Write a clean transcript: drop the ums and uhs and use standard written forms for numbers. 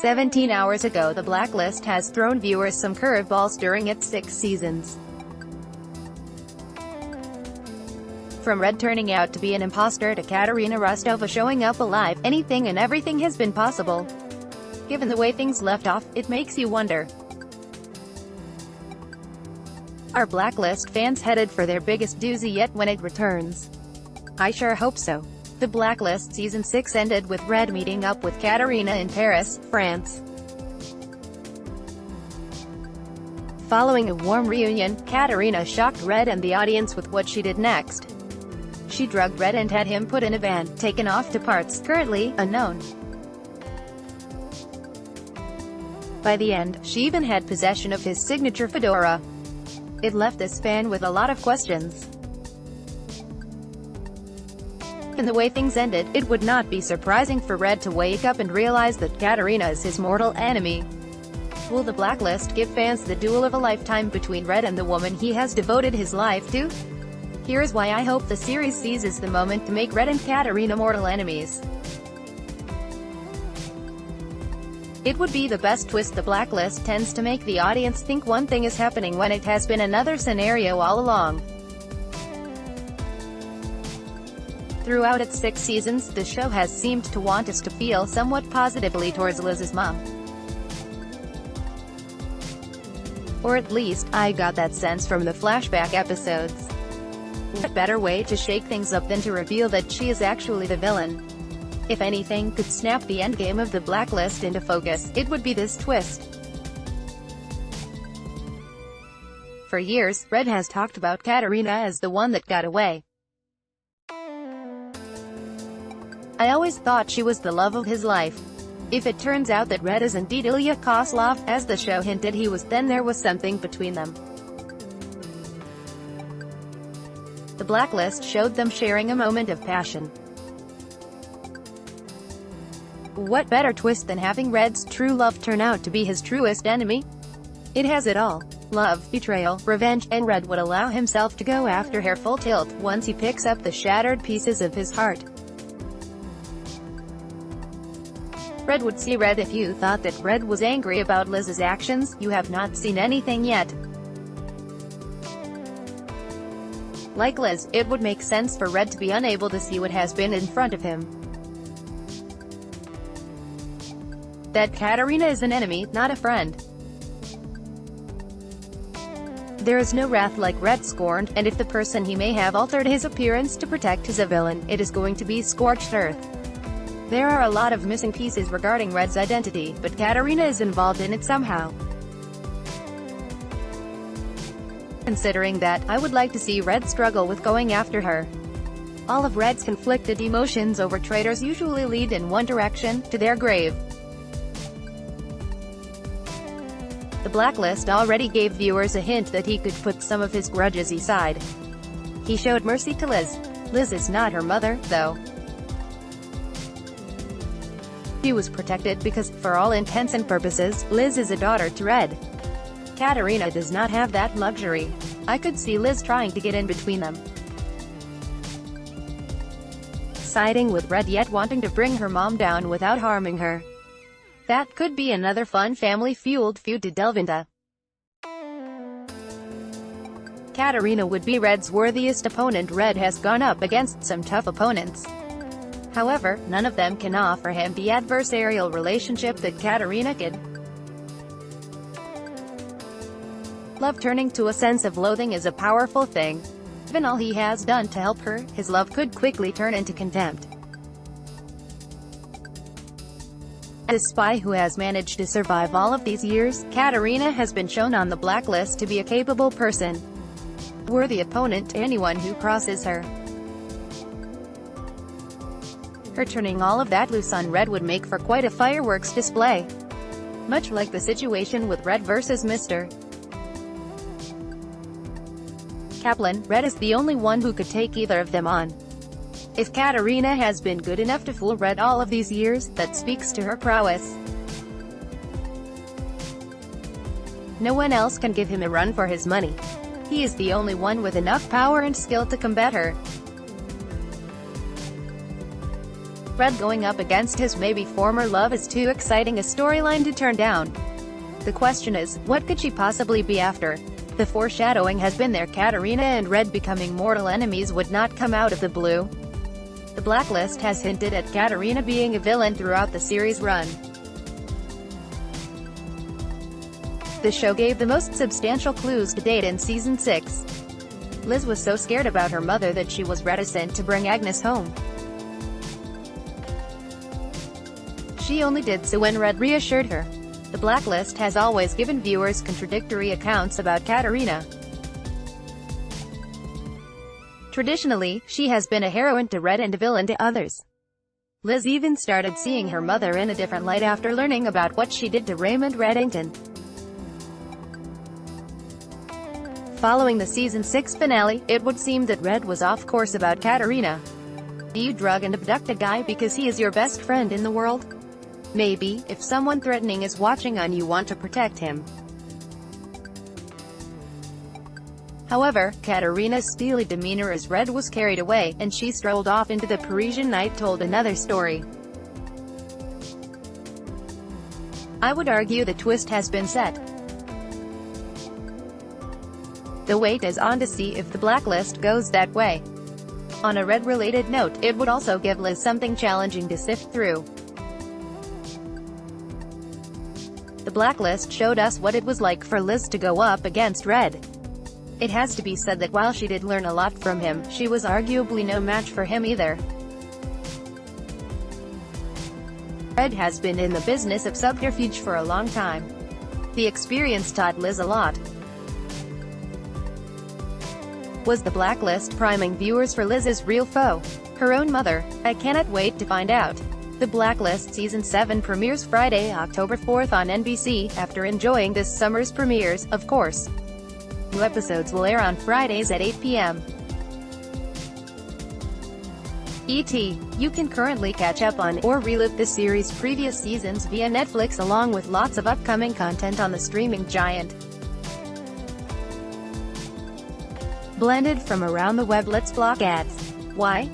17 hours ago, The Blacklist has thrown viewers some curveballs during its 6 seasons. From Red turning out to be an imposter to Katarina Rostova showing up alive, anything and everything has been possible. Given the way things left off, it makes you wonder. Are Blacklist fans headed for their biggest doozy yet when it returns? I sure hope so. The Blacklist Season 6 ended with Red meeting up with Katarina in Paris, France. Following a warm reunion, Katarina shocked Red and the audience with what she did next. She drugged Red and had him put in a van, taken off to parts currently unknown. By the end, she even had possession of his signature fedora. It left this fan with a lot of questions. In the way things ended, it would not be surprising for Red to wake up and realize that Katarina is his mortal enemy. Will the Blacklist give fans the duel of a lifetime between Red and the woman he has devoted his life to? Here is why I hope the series seizes the moment to make Red and Katarina mortal enemies. It would be the best twist. The Blacklist tends to make the audience think one thing is happening when it has been another scenario all along. Throughout its 6 seasons, the show has seemed to want us to feel somewhat positively towards Liz's mom. Or at least, I got that sense from the flashback episodes. What better way to shake things up than to reveal that she is actually the villain? If anything could snap the endgame of the Blacklist into focus, it would be this twist. For years, Red has talked about Katarina as the one that got away. I always thought she was the love of his life. If it turns out that Red is indeed Ilya Koslov, as the show hinted he was, then there was something between them. The Blacklist showed them sharing a moment of passion. What better twist than having Red's true love turn out to be his truest enemy? It has it all. Love, betrayal, revenge, and Red would allow himself to go after her full tilt once he picks up the shattered pieces of his heart. Red would see Red. If you thought that Red was angry about Liz's actions, you have not seen anything yet. Like Liz, it would make sense for Red to be unable to see what has been in front of him. That Katarina is an enemy, not a friend. There is no wrath like Red scorned, and if the person he may have altered his appearance to protect is a villain, it is going to be scorched earth. There are a lot of missing pieces regarding Red's identity, but Katarina is involved in it somehow. Considering that, I would like to see Red struggle with going after her. All of Red's conflicted emotions over traitors usually lead in one direction, to their grave. The Blacklist already gave viewers a hint that he could put some of his grudges aside. He showed mercy to Liz. Liz is not her mother, though. She was protected because, for all intents and purposes, Liz is a daughter to Red. Katarina does not have that luxury. I could see Liz trying to get in between them. Siding with Red yet wanting to bring her mom down without harming her. That could be another fun family-fueled feud to delve into. Katarina would be Red's worthiest opponent. Red has gone up against some tough opponents. However, none of them can offer him the adversarial relationship that Katarina could. Love turning to a sense of loathing is a powerful thing. Given all he has done to help her, his love could quickly turn into contempt. As a spy who has managed to survive all of these years, Katarina has been shown on the Blacklist to be a capable person. Worthy opponent to anyone who crosses her. Her turning all of that loose on Red would make for quite a fireworks display. Much like the situation with Red versus Mr. Kaplan, Red is the only one who could take either of them on. If Katarina has been good enough to fool Red all of these years, that speaks to her prowess. No one else can give him a run for his money. He is the only one with enough power and skill to combat her. Red going up against his maybe former love is too exciting a storyline to turn down. The question is, what could she possibly be after? The foreshadowing has been there. Katarina and Red becoming mortal enemies would not come out of the blue. The Blacklist has hinted at Katarina being a villain throughout the series run. The show gave the most substantial clues to date in Season 6. Liz was so scared about her mother that she was reticent to bring Agnes home. She only did so when Red reassured her. The Blacklist has always given viewers contradictory accounts about Katarina. Traditionally, she has been a heroine to Red and a villain to others. Liz even started seeing her mother in a different light after learning about what she did to Raymond Reddington. Following the Season 6 finale, it would seem that Red was off course about Katarina. Do you drug and abduct a guy because he is your best friend in the world? Maybe, if someone threatening is watching and you want to protect him. However, Katarina's steely demeanor as Red was carried away, and she strolled off into the Parisian night told another story. I would argue the twist has been set. The wait is on to see if the Blacklist goes that way. On a Red-related note, it would also give Liz something challenging to sift through. The Blacklist showed us what it was like for Liz to go up against Red. It has to be said that while she did learn a lot from him, she was arguably no match for him either. Red has been in the business of subterfuge for a long time. The experience taught Liz a lot. Was the Blacklist priming viewers for Liz's real foe? Her own mother? I cannot wait to find out. The Blacklist Season 7 premieres Friday, October 4th on NBC, after enjoying this summer's premieres, of course. New episodes will air on Fridays at 8 p.m. ET. You can currently catch up on, or relive the series' previous seasons via Netflix along with lots of upcoming content on the streaming giant. Blended from around the web. Let's block ads. Why?